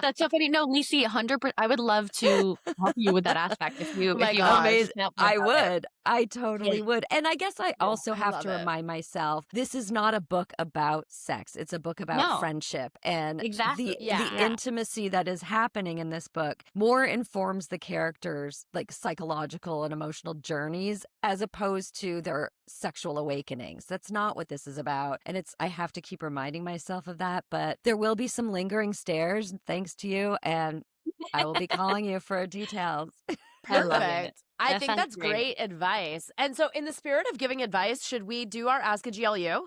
That's so funny. No, Lisi, 100%. I would love to help you with that aspect if you Oh my if you want. gosh. Just help me I about it. would. I totally would. And I guess I Yeah, also I have love to it. remind myself this is not a book about sex. It's a book about No, friendship. And exactly. Yeah. the intimacy that is happening in this book more informs the characters' like psychological and emotional journeys as opposed to their sexual awakenings. That's not what this is about. And I have to keep reminding myself of that. But there will be some lingering stares thanks to you. And I will be calling you for details. I love it. Perfect. I That think sounds that's great. great advice. And so, in the spirit of giving advice, should we do our Ask a GLU?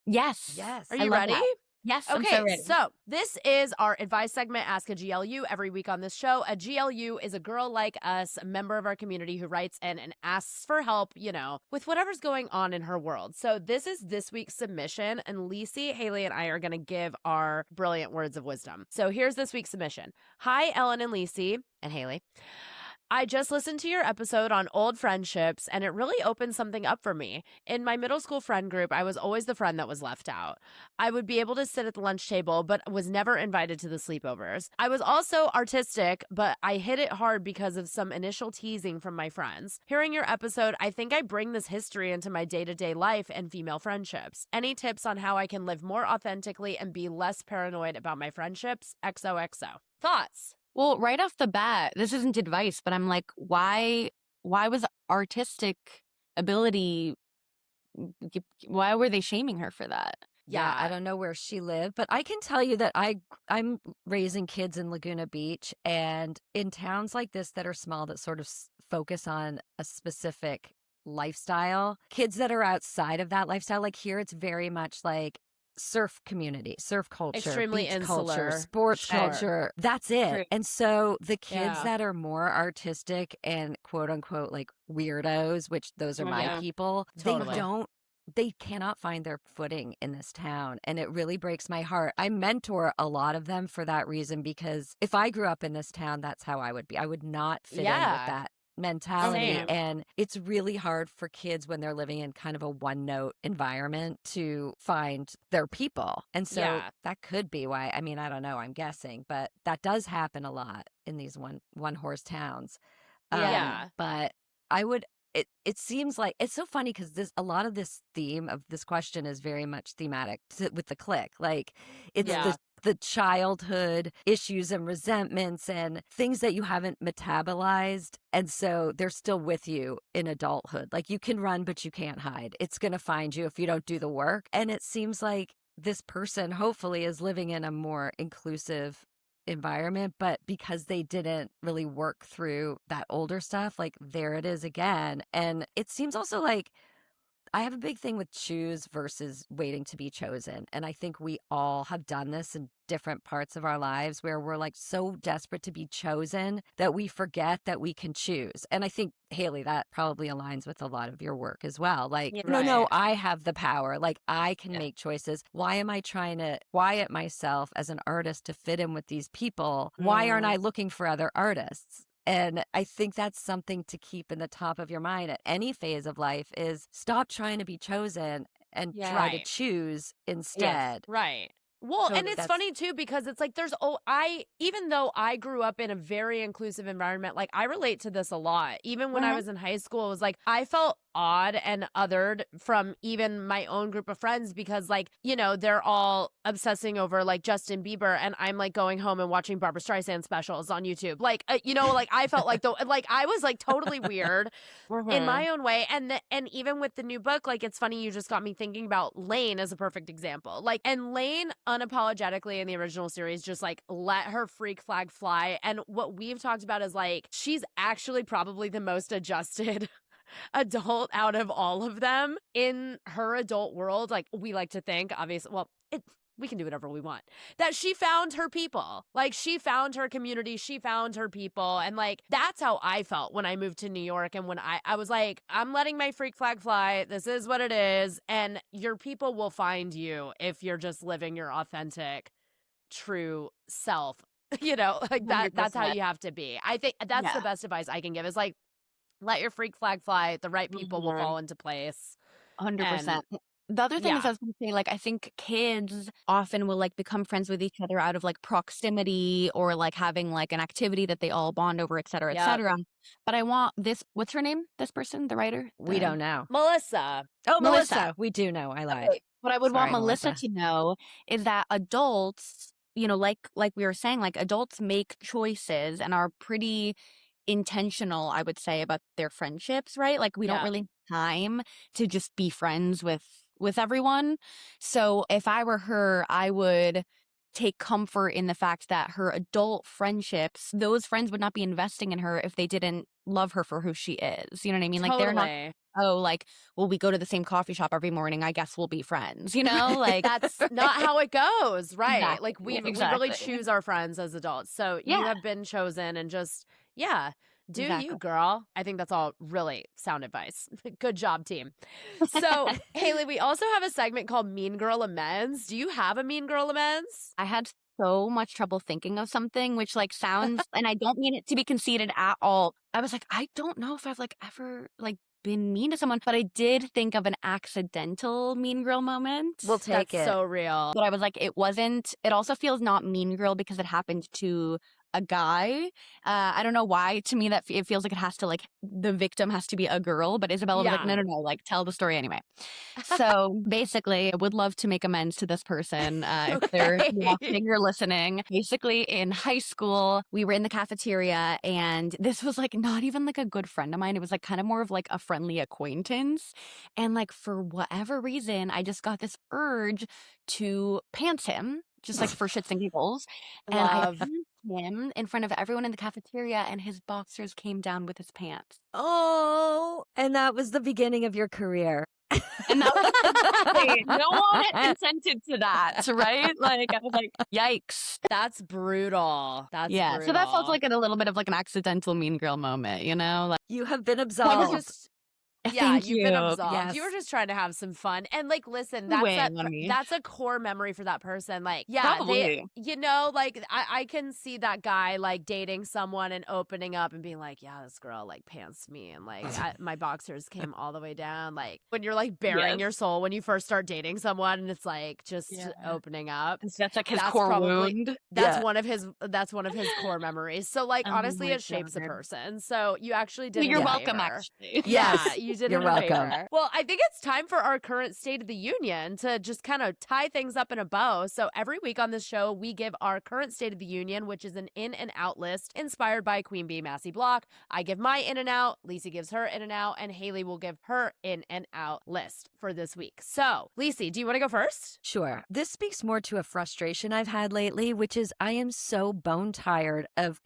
Yes. Yes. Are I you love ready? that. Yes, I'm so Okay, ready. so this is our advice segment, Ask a GLU. Every week on this show, a GLU is a girl like us, a member of our community who writes in and asks for help, with whatever's going on in her world. So this is this week's submission, and Lisi, Hayley, and I are going to give our brilliant words of wisdom. So here's this week's submission. Hi, Ellen and Lisi and Hayley. I just listened to your episode on old friendships, and it really opened something up for me. In my middle school friend group, I was always the friend that was left out. I would be able to sit at the lunch table, but was never invited to the sleepovers. I was also artistic, but I hit it hard because of some initial teasing from my friends. Hearing your episode, I think I bring this history into my day-to-day life and female friendships. Any tips on how I can live more authentically and be less paranoid about my friendships? XOXO. Thoughts? Well, right off the bat, this isn't advice, but I'm like, why was artistic ability, why were they shaming her for that? Yeah, I don't know where she lived, but I can tell you that I'm raising kids in Laguna Beach, and in towns like this that are small that sort of focus on a specific lifestyle, kids that are outside of that lifestyle, like here, it's very much like surf community, surf culture, Extremely beach insular. culture, sports Sure. culture. That's it. True. And so the kids Yeah. that are more artistic and quote unquote like weirdos, which those are my Yeah. people, Totally. they cannot find their footing in this town. And it really breaks my heart. I mentor a lot of them for that reason, because if I grew up in this town, that's how I would be. I would not fit in with Yeah. that mentality. Same. And it's really hard for kids when they're living in kind of a one note environment to find their people. And so Yeah. that could be why. I mean, I don't know, I'm guessing, but that does happen a lot in these one horse towns. Yeah. But I would it seems like it's so funny because a lot of this theme of this question is very much thematic with the Clique. Like it's Yeah. the childhood issues and resentments and things that you haven't metabolized, and so they're still with you in adulthood. Like you can run but you can't hide. It's going to find you if you don't do the work. And it seems like this person hopefully is living in a more inclusive environment, but because they didn't really work through that older stuff, like there it is again. And it seems also like I have a big thing with choose versus waiting to be chosen. And I think we all have done this in different parts of our lives where we're like so desperate to be chosen that we forget that we can choose. And I think, Hayley, that probably aligns with a lot of your work as well. Like, Yeah. no, Right. I have the power. Like, I can Yeah. make choices. Why am I trying to quiet myself as an artist to fit in with these people? Why aren't I looking for other artists? And I think that's something to keep in the top of your mind at any phase of life is stop trying to be chosen and Yeah. try to Right. choose instead. Right. Well, and So it's that's funny too because it's like even though I grew up in a very inclusive environment, like I relate to this a lot. Even when I was in high school, it was like I felt odd and othered from even my own group of friends because like, they're all obsessing over like Justin Bieber and I'm like going home and watching Barbara Streisand specials on YouTube. Like, like I felt like I was like totally weird in my own way. And even with the new book, like it's funny, you just got me thinking about Lane as a perfect example. Like, and Lane unapologetically in the original series just like let her freak flag fly. And what we've talked about is like she's actually probably the most adjusted adult out of all of them in her adult world. Like we like to think, obviously, we can do whatever we want. That she found her people. Like she found her community. She found her people. And like, that's how I felt when I moved to New York. And when I was like, I'm letting my freak flag fly. This is what it is. And your people will find you if you're just living your authentic, true self. Like that's how 100%. you have to be. I think that's the best advice I can give is like, let your freak flag fly. The right people will fall into place. 100%. The other thing is, Yeah. I was going to say, like, I think kids often will like become friends with each other out of like proximity or like having like an activity that they all bond over, et cetera, et Yep. cetera. But I want this, what's her name? This person, the writer? We don't know. Melissa. Oh, Melissa. Melissa. We do know. I lied. Okay. What I would Sorry, want Melissa Melissa. to know is that adults, you know, like we were saying, like adults make choices and are pretty intentional, I would say, about their friendships, right? Like we don't Yeah. really have time to just be friends with everyone. So if I were her, I would take comfort in the fact that her adult friendships, those friends would not be investing in her if they didn't love her for who she is. You know what I mean? Like they're not, Totally. oh, like, well, we go to the same coffee shop every morning, I guess we'll be friends, you know? Like That's not how it goes, right? Exactly. Like we really Exactly. choose our friends as adults. So you Yeah. have been chosen, and just do you, Exactly. girl. I think that's all really sound advice. Good job, team. So Hayley, we also have a segment called Mean Girl Amends. Do you have a Mean Girl Amends? I had so much trouble thinking of something which like sounds, and I don't mean it to be conceited at all. I was like, I don't know if I've like ever like been mean to someone, but I did think of an accidental mean girl moment. We'll take That's it. so real. But I was like, it also feels not mean girl because it happened to a guy. I don't know why. To me, that it feels like it has to like the victim has to be a girl. But Isabella was like, Yeah. no, like tell the story anyway. So basically, I would love to make amends to this person if they're watching or listening. Basically, in high school, we were in the cafeteria, and this was like not even like a good friend of mine. It was like kind of more of like a friendly acquaintance. And like for whatever reason, I just got this urge to pants him, just like for shits and giggles. And I Love. pants him in front of everyone in the cafeteria, and his boxers came down with his pants. Oh, and that was the beginning of your career. And that was exactly, no one had consented to that, right? Like, I was like, yikes. That's brutal. That's brutal. So that felt like a little bit of like an accidental mean girl moment, you know? Like, You have been You absolved. were just thank you've been you. absolved. Yes. You were just trying to have some fun. And like, listen, Weighing on me. that's a core memory for that person. Like, yeah, Probably. like I can see that guy like dating someone and opening up and being like, yeah, this girl like pants me and like my boxers came all the way down. Like when you're like bearing your soul when you first start dating someone and it's like just opening up. That's like his That's core probably- wound. That's one of his core memories. So like Oh honestly my it shapes a God. person. So you actually did You're him a welcome, favor. actually. Yeah, Yes, you did you're him a welcome. favor. Well, I think it's time for our current State of the Union to just kind of tie things up in a bow. So every week on this show, we give our current State of the Union, which is an in and out list inspired by Queen Bee Massey Block. I give my in and out, Lisi gives her in and out, and Hayley will give her in and out list for this week. So, Lisi, do you want to go first? Sure. This speaks more to a frustration I've had lately, which is I am so bone tired of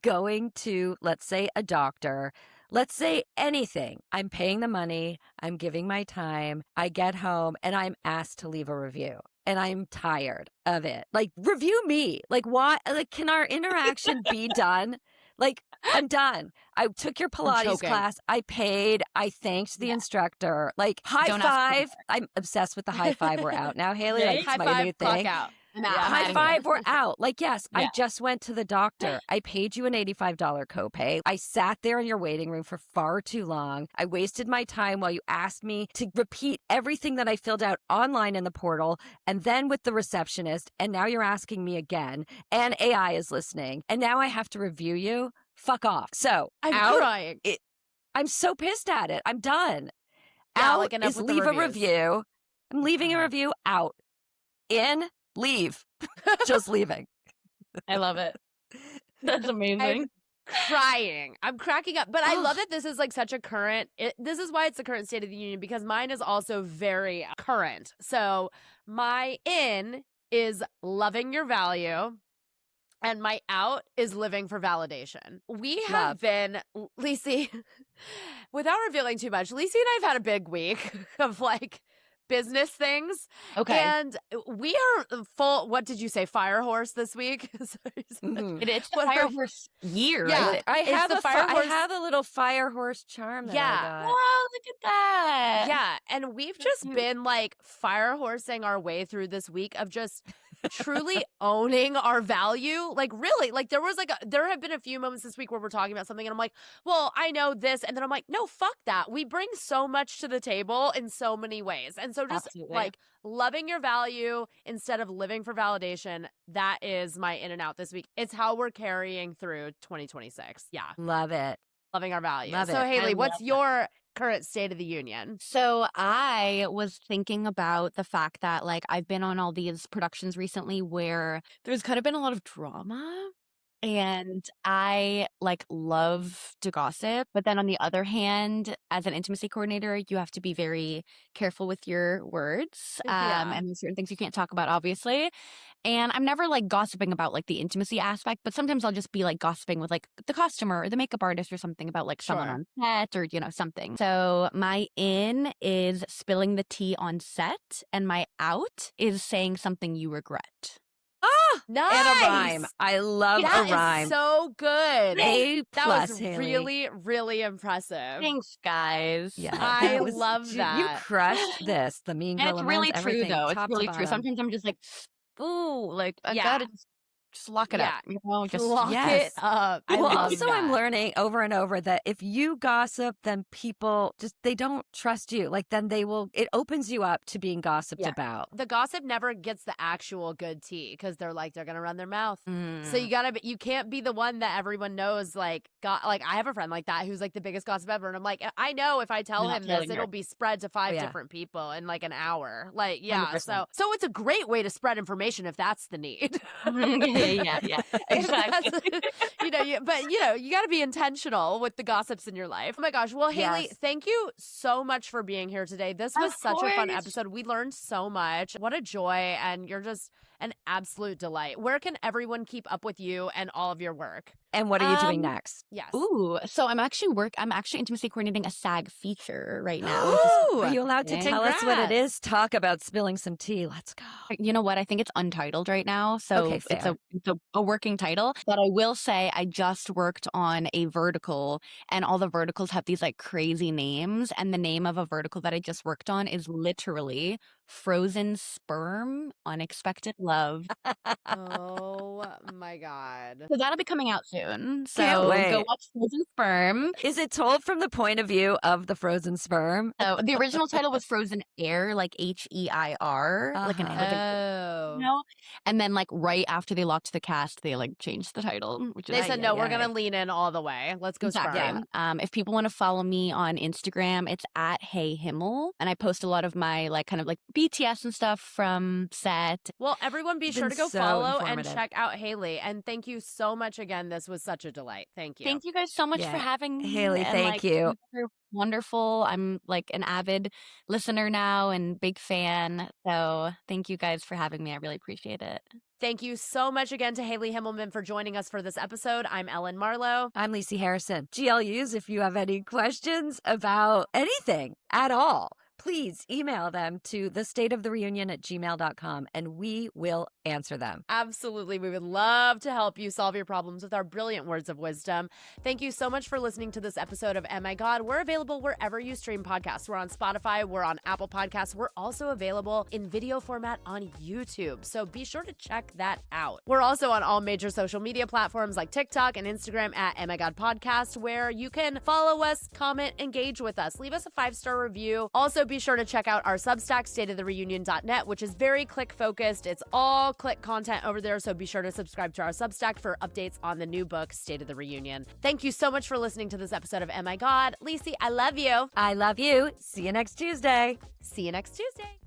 going to, let's say, a doctor. Let's say anything. I'm paying the money. I'm giving my time. I get home and I'm asked to leave a review. And I'm tired of it. Like, review me. Like, why? Like, can our interaction be done? Like, I'm done. I took your Pilates choking. class. I paid. I thanked the instructor. Like, high Don't ask for five. I'm obsessed with the high five. We're out now, Haley. Right? Like, High it's my five, new clock thing. out. I'm Yeah. out. I'm High outta five, here. we're out. Like, yes, I Yeah. just went to the doctor. I paid you an $85 copay. I sat there in your waiting room for far too long. I wasted my time while you asked me to repeat everything that I filled out online in the portal and then with the receptionist. And now you're asking me again. And AI is listening. And now I have to review you. Fuck off. So, I'm out. crying. I'm so pissed at it. I'm done. Yeah, Out like enough is with the leave a reviews. review. I'm leaving a review. Out. In. Leave. Just leaving. I love it. That's amazing. Crying. I'm cracking up. But I love that this is like such a current, this is why it's the current State of the Union, because mine is also very current. So my in is loving your value. And my out is living for validation. We have been, Lisi, without revealing too much, Lisi and I have had a big week of like business things. Okay. And we are full, what did you say, fire horse this week? Mhm. It's the What fire her- horse year. Yeah. right? I It's have the a fire I horse- have a little fire horse charm that Yeah. I got. Whoa, look at that. Yeah, and we've just been like fire horsing our way through this week of just truly owning our value. Like, really, like there have been a few moments this week where we're talking about something and I'm like, well, I know this. And then I'm like, no, fuck that. We bring so much to the table in so many ways. And so just Absolutely. like loving your value instead of living for validation, that is my in and out this week. It's how we're carrying through 2026. Yeah. Love it. Loving our value. Love So it. Hayley, I what's love your current state of the union? So I was thinking about the fact that like I've been on all these productions recently where there's kind of been a lot of drama. And I like love to gossip, but then on the other hand, as an intimacy coordinator, you have to be very careful with your words. Yeah. And there's certain things you can't talk about, obviously. And I'm never like gossiping about like the intimacy aspect, but sometimes I'll just be like gossiping with like the costumer or the makeup artist or something about like someone Sure. on set or, you know, something. So my in is spilling the tea on set, and my out is saying something you regret. Ah, Nice. and a rhyme. I love That a rhyme. is so good. A That plus, was Hayley. really, really impressive. Thanks, guys. Yeah, I that was- love you that. crushed this. The Mean And Girl it's really amends true, everything, though. It's top to really true. bottom. Sometimes I'm just like, ooh, like, I Yeah. gotta just lock it Yeah. up. You know, just Lock yes. it up. I Well, love also, that. I'm learning over and over that if you gossip, then people just, they don't trust you. Like, then they will, it opens you up to being gossiped Yeah. about. The gossip never gets the actual good tea because they're going to run their mouth. So Mm. you can't be the one that everyone knows. Like I have a friend like that who's like the biggest gossip ever, and I'm like, I know if I tell Not him telling this, her. it'll be spread to 5 yeah. different people in like an hour. Like, yeah. 100%. So it's a great way to spread information if that's the need. yeah, If exactly. that's- you got to be intentional with the gossips in your life. Oh my gosh. Well, Hayley, Yes. thank you so much for being here today. This Of was such a fun course. episode. We learned so much. What a joy. And you're just an absolute delight. Where can everyone keep up with you and all of your work? And what are you doing next? Yes. Ooh, so I'm actually intimacy coordinating a SAG feature right now. which is Ooh. Are you allowed to exciting. tell us what it Congrats. is? Talk about spilling some tea. Let's go. You know what? I think it's untitled right now, so Okay, it's fair. a working title. But I will say I just worked on a vertical, and all the verticals have these like crazy names. And the name of a vertical that I just worked on is literally Frozen Sperm, Unexpected Love. Oh my God. So that'll be coming out soon. So Can't go wait. watch Frozen Sperm. Is it told from the point of view of the frozen sperm? So the original title was Frozen Air, like HEIR, like an Oh. you know? And then like right after they locked the cast, they like changed the title, which is They said, no, we're going to Ay. lean in all the way. Let's go Exactly. sperm. If people want to follow me on Instagram, it's at Hey Himmel, and I post a lot of my like kind of like BTS and stuff from set. Well, everyone be It's sure been to go so follow and informative. check out Hayley. And thank you so much again. This was such a delight. Thank you. Thank you guys so much for Yeah. having me. Hayley, and, thank like, you. You're wonderful. I'm like an avid listener now and big fan. So thank you guys for having me. I really appreciate it. Thank you so much again to Hayley Himmelman for joining us for this episode. I'm Ellen Marlowe. I'm Lisi Harrison. GLUs, if you have any questions about anything at all, please email them to thestateofthereunion@gmail.com and we will answer them. Absolutely. We would love to help you solve your problems with our brilliant words of wisdom. Thank you so much for listening to this episode of EhMaGawd. We're available wherever you stream podcasts. We're on Spotify. We're on Apple Podcasts. We're also available in video format on YouTube. So be sure to check that out. We're also on all major social media platforms like TikTok and Instagram at EhMaGawd Podcast, where you can follow us, comment, engage with us, leave us a 5-star review. Also, be sure to check out our Substack, stateofthereunion.net, which is very Clique focused. It's all Clique content over there, so be sure to subscribe to our Substack for updates on the new book, State of the Reunion. Thank you so much for listening to this episode of EhMaGawd. Lisi, I love you. I love you. See you next Tuesday. See you next Tuesday.